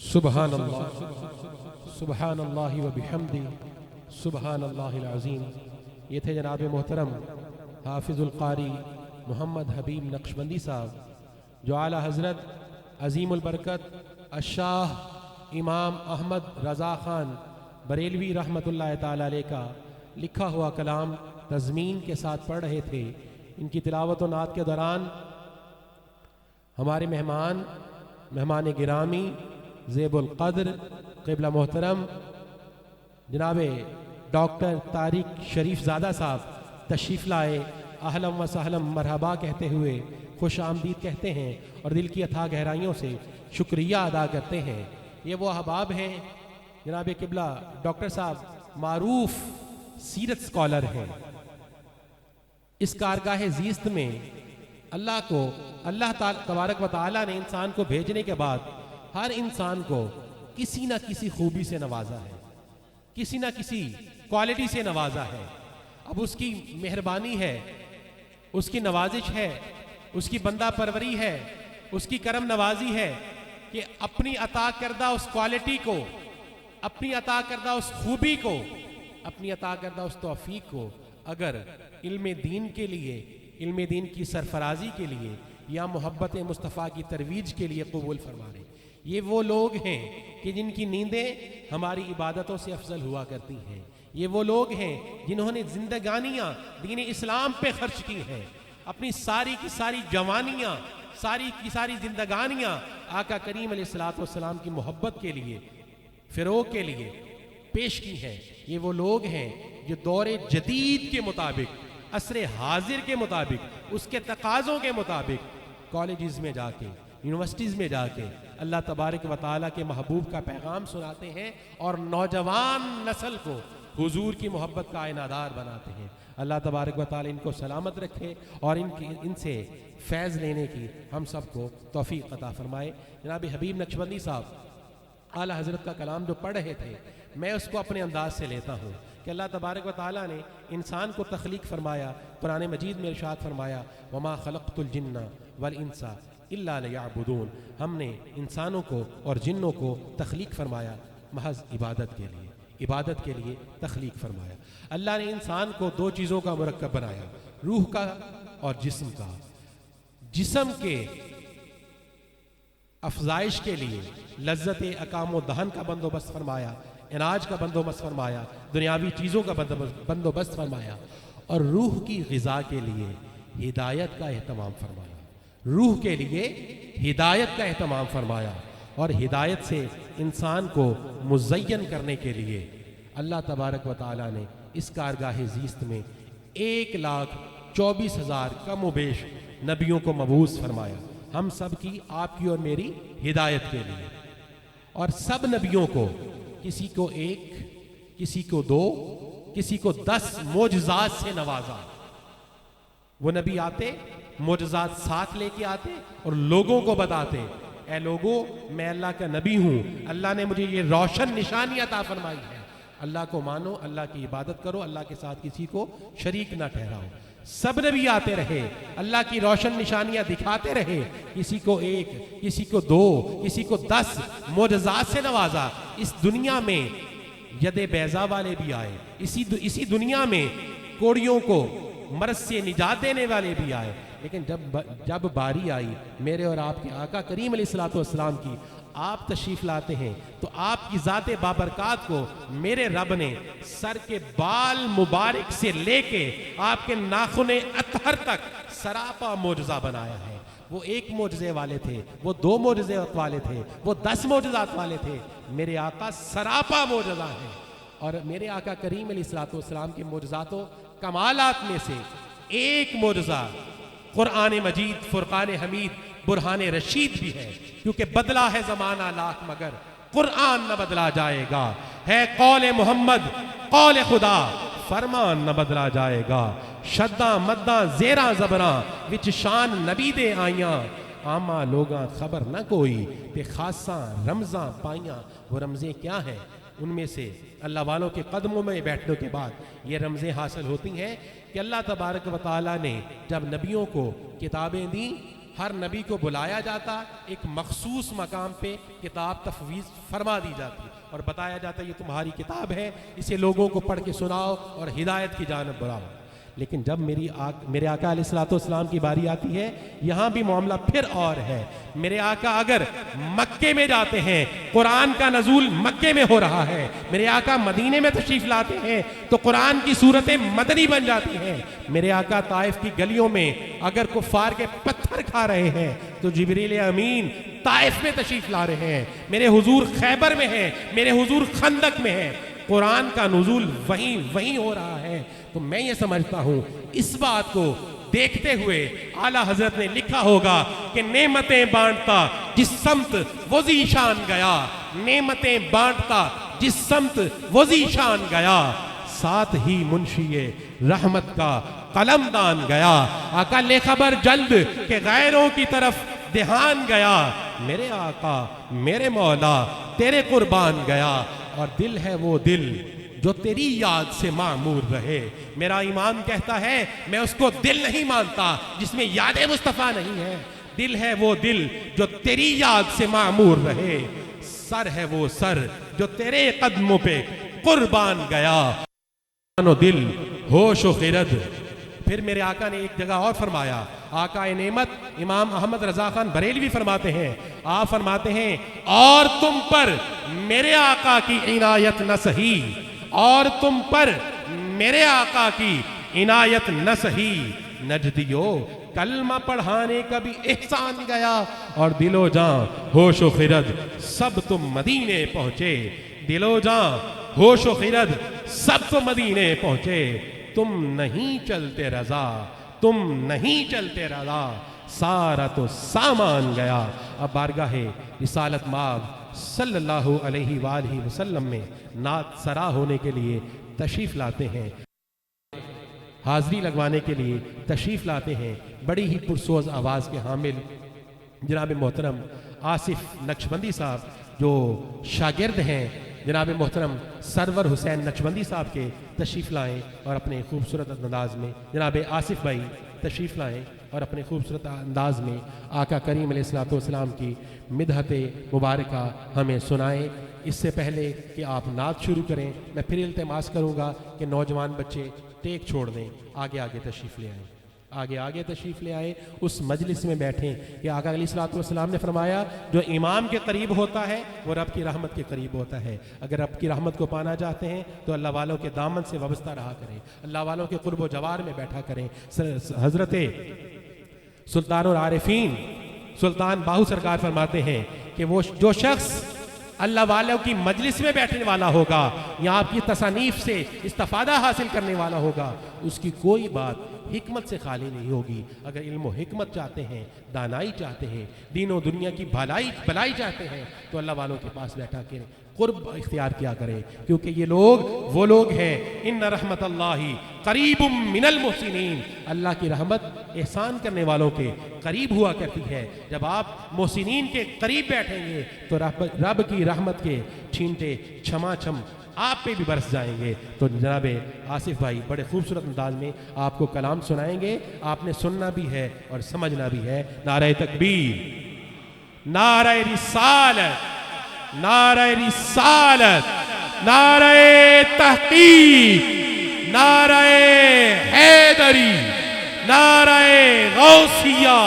सुबहानल्लाह सुबहानल्लाहि व बिहम्दी सुबहानल्लाहिल अज़ीम। ये थे जनाब मोहतरम हाफिज़ुल क़ारी मोहम्मद हबीब नक्शबंदी साहब, जो आला हज़रत अज़ीमुल बरकत अशाह इमाम अहमद रज़ा ख़ान बरेलवी रहमतुल्लाह ताला अलैह का लिखा हुआ कलाम तज़मीन के साथ पढ़ रहे थे। इनकी तिलावत व नात के दौरान हमारे मेहमान गिरामी ज़ेबुल क़द्र क़िबला मोहतरम जनाब डॉक्टर तारिक शरीफ ज़ादा साहब तशरीफ़ लाए। अहलम व सहलम मरहबा कहते हुए खुश आमदीद कहते हैं और दिल की अथाह गहराइयों से शुक्रिया अदा करते हैं। ये वो अहबाब हैं, जनाब क़िबला डॉक्टर साहब मारूफ सीरत स्कॉलर हैं। इस कारगाह ज़ीस्त में अल्लाह तबारक व तआला ने इंसान को भेजने के बाद हर इंसान को किसी न किसी खूबी से नवाजा है, किसी न किसी क्वालिटी से नवाजा है। अब उसकी मेहरबानी है, उसकी नवाजिश है, उसकी बंदा परवरी है, उसकी करम नवाजी है कि अपनी अता करदा उस क्वालिटी को, अपनी अता करदा उस खूबी को, अपनी अता करदा उस तौफीक को अगर इल्म दीन के लिए, इल्म दीन की सरफराजी के लिए या मोहब्बत मुस्तफ़ा की तरवीज के लिए कबूल फरमा रहे। ये वो लोग हैं कि जिनकी नींदें हमारी इबादतों से अफजल हुआ करती हैं। ये वो लोग हैं जिन्होंने जिंदगानियाँ दीन इस्लाम पे खर्च की हैं, अपनी सारी की सारी जवानियाँ, सारी की सारी जिंदगानियाँ आका करीम अलैहिस्सलाम की मोहब्बत के लिए, फ़िरोग के लिए पेश की हैं। ये वो लोग हैं जो दौरे जदीद के मुताबिक, असरे हाजिर के मुताबिक, उसके तकाज़ों के मुताबिक कॉलेजेस में जाके, यूनिवर्सिटीज़ में जाके अल्लाह तबारक व तआला के महबूब का पैगाम सुनाते हैं और नौजवान नस्ल को हुजूर की मोहब्बत का आइनादार बनाते हैं। अल्लाह तबारक व तआला इनको सलामत रखे और इनसे फैज़ लेने की हम सबको तौफीक अता फरमाए। जनाब हबीब नक्शबंदी साहब आला हज़रत का कलाम जो पढ़ रहे थे, मैं उसको अपने अंदाज से लेता हूँ कि अल्लाह तबारक व तआला ने इंसान को तख्लीक फरमाया। कुरान मजीद में इरशाद फरमाया, वमा खलक़तुल जिन्ना वल इंसा इल्ला लियअबुदून। हमने इंसानों को और जिन्नों को तख्लीक फरमाया महज इबादत के लिए, इबादत के लिए तख्लीक फरमाया। अल्लाह ने इंसान को दो चीज़ों का मुरक्कब बनाया, रूह का और जिस्म का। जिस्म के अफजाइश के लिए लज्जत अकाम दहन का बंदोबस्त फरमाया, अनाज का बंदोबस्त फरमाया, दुनियावी चीज़ों का बंदोबस्त फरमाया, और रूह की ग़िज़ा के लिए हिदायत का एहतमाम फरमाया। रूह के लिए हिदायत का एहतमाम फरमाया और हिदायत से इंसान को मुज़य्यन करने के लिए अल्लाह तबारक व तआला ने इस कारगाह ज़ीस्त में 1,24,000 कम बेश नबियों को मबूस फरमाया, हम सब की, आपकी और मेरी हिदायत के लिए। और सब नबियों को किसी को 1, किसी को 2, किसी को 10 मोजज़ात से नवाजा। वो नबी आते, मोजज़ात साथ लेके आते और लोगों को बताते, ऐ लोगों, मैं अल्लाह का नबी हूँ, अल्लाह ने मुझे ये रोशन निशानी अता फरमाई है, अल्लाह को मानो, अल्लाह की इबादत करो, अल्लाह के साथ किसी को शरीक ना ठहराओ। सब नबी आते रहे, अल्लाह की रोशन निशानियां दिखाते रहे, किसी को 1, किसी को 2, किसी को 10 मोजज़ात से नवाजा। इस दुनिया में यदे बैजा वाले भी आए, इसी दुनिया में कोड़ियों को मर्ज से निजात देने वाले भी आए। लेकिन जब बारी आई मेरे और आपके आका करीम अलैहिस्सलाम की, आप तशरीफ़ लाते हैं तो आपकी ज़ाते बाबरकात को मेरे रब ने सर के बाल मुबारक से लेके आपके नाखुने अतहर तक सरापा मोजज़ा बनाया है। वो 1 मोजज़े वाले थे, वो 2 मोजज़े वाले थे, वो 10 मोजज़ात वाले थे। मेरे आका सरापा मोजज़ा है और मेरे आका करीम अलैहिस्सलाम के मोजज़ातों कमालात में से एक मोजज़ा कुरान मजीद फुरकान हमीद बुरहान रशीद भी है, क्योंकि बदला है ज़माना लाख मगर कुरान न बदला जाएगा। है कौले मोहम्मद कौले खुदा, फरमान न बदला जाएगा। शद्दा मद्दा ज़ेरा ज़बरा विच शान नबी दे आइयां, आमा लोगा खबर न कोई ते खासा रमज़ा पाइयां। वो रमज़ें क्या हैं? उनमें से अल्लाह वालों के कदमों में बैठने के बाद ये रमज़ें हासिल होती हैं कि अल्लाह तबारक व तआला ने जब नबियों को किताबें दी हर नबी को बुलाया जाता, एक मखसूस मकाम पे किताब तफवीज़ फरमा दी जाती और बताया जाता ये तुम्हारी किताब है, इसे लोगों को पढ़ के सुनाओ और हिदायत की जानब बुलाओ। लेकिन जब मेरे आका अलैहिस्सलाम की बारी आती है, यहाँ भी मामला फिर और है। मेरे आका अगर मक्के में जाते हैं, कुरान का नज़ूल मक्के में हो रहा है, मेरे आका मदीने में तशरीफ़ लाते हैं तो कुरान की सूरतें मदनी बन जाती हैं। मेरे आका ताइफ की गलियों में अगर कुफ़ार के पत्थर खा रहे हैं तो जिब्रील अमीन ताइफ में तशरीफ़ ला रहे हैं। मेरे हुजूर खैबर में है, मेरे हुजूर खंदक में है, कुरान का नुज़ूल वहीं हो रहा है। तो मैं ये समझता हूँ इस बात को देखते हुए आला हजरत ने लिखा होगा कि नेमतें बांटता जिस समत वो ज़ीशान गया, नेमतें बांटता जिस समत वो ज़ीशान गया, साथ ही मुंशिए रहमत का कलमदान गया। आका ले खबर जल्द के गैरों की तरफ ध्यान गया, मेरे आका मेरे मौला तेरे कुर्बान गया। और दिल है वो दिल जो तेरी याद से मामूर रहे। मेरा ईमान कहता है मैं उसको दिल नहीं मानता जिसमें याद मुस्तफ़ा नहीं है। दिल है वो दिल जो तेरी याद से मामूर रहे, सर है वो सर जो तेरे कदमों पे कुर्बान गया। दिल होश व खिरद। फिर मेरे आका ने एक जगह और फरमाया, आका ए नेमत इमाम अहमद रजा खान बरेलवी फरमाते हैं, आप फरमाते हैं और तुम पर मेरे आका की इनायत न सही, और तुम पर मेरे आका की इनायत न सही, नजदियो कलमा पढ़ाने का भी एहसान गया। और दिलो जां होशो खिरद सब तुम मदीने पहुंचे, दिलो जां होशो खिरद सब तुम मदीने पहुंचे। तुम नहीं चलते रजा, तुम नहीं चलते रजा, सारा तो सामान गया। अब बारगाहे रिसालत माब सल्लल्लाहु अलैहि वालैहि वसल्लम में नात सरा होने के लिए तशरीफ़ लाते हैं, हाज़री लगवाने के लिए तशरीफ़ लाते हैं। बड़ी ही पुरसोज़ आवाज़ के हामिल जनाब मोहतरम आसिफ नक्शबंदी साहब जो शागिर्द हैं जनाब मोहतरम सरवर हुसैन नक्शबंदी साहब के तशरीफ़ लाएँ और अपने खूबसूरत अंदाज में जनाब आसिफ भाई तशरीफ़ लाएँ और अपने खूबसूरत अंदाज में आका करीम अलैहिस्सलाम की मिदहत मुबारका हमें सुनाएं। इससे पहले कि आप नात शुरू करें, मैं फिर इल्तिमास करूँगा कि नौजवान बच्चे टेक छोड़ दें, आगे आगे तशरीफ़ ले आएँ, आगे आगे तशरीफ़ ले आए, उस मजलिस में बैठें कि आका अलैहिस्सलाम ने फरमाया जो इमाम के करीब होता है वो रब की रहमत के करीब होता है। अगर रब की रहमत को पाना चाहते हैं तो अल्लाह वालों के दामन से वाबस्ता रहा करें, अल्लाह वालों के कुर्ब जवार में बैठा करें। हज़रत सुल्तान और आरिफीन सुल्तान बाहू सरकार फरमाते हैं कि वो जो शख्स अल्लाह वालों की मजलिस में बैठने वाला होगा या आपकी तसानीफ से इस्तिफादा हासिल करने वाला होगा, उसकी कोई बात हिकमत से खाली नहीं होगी। अगर इल्म व हिकमत चाहते हैं, दानाई चाहते हैं, दीन व दुनिया की भलाई चाहते हैं तो अल्लाह वालों के पास बैठा के कुर्ब इख्तियार किया करें, क्योंकि ये लोग वो लोग हैं इन्ना रहमतल्लाहि करीबुम मिनल मुहसिनीन, अल्लाह की रहमत एहसान करने वालों के करीब हुआ करती है। जब आप मुहसिनीन के करीब बैठेंगे तो रब की रहमत के छींटे क्षमा छम आप पे भी बरस जाएंगे। तो जनाब आसिफ भाई बड़े खूबसूरत अंदाज में आपको कलाम सुनाएंगे, आपने सुनना भी है और समझना भी है। नारे तकबीर, नारे रिसालत, नारे रिसालत, नारे तहकीक, नारे हैदरी, नारे गौसिया।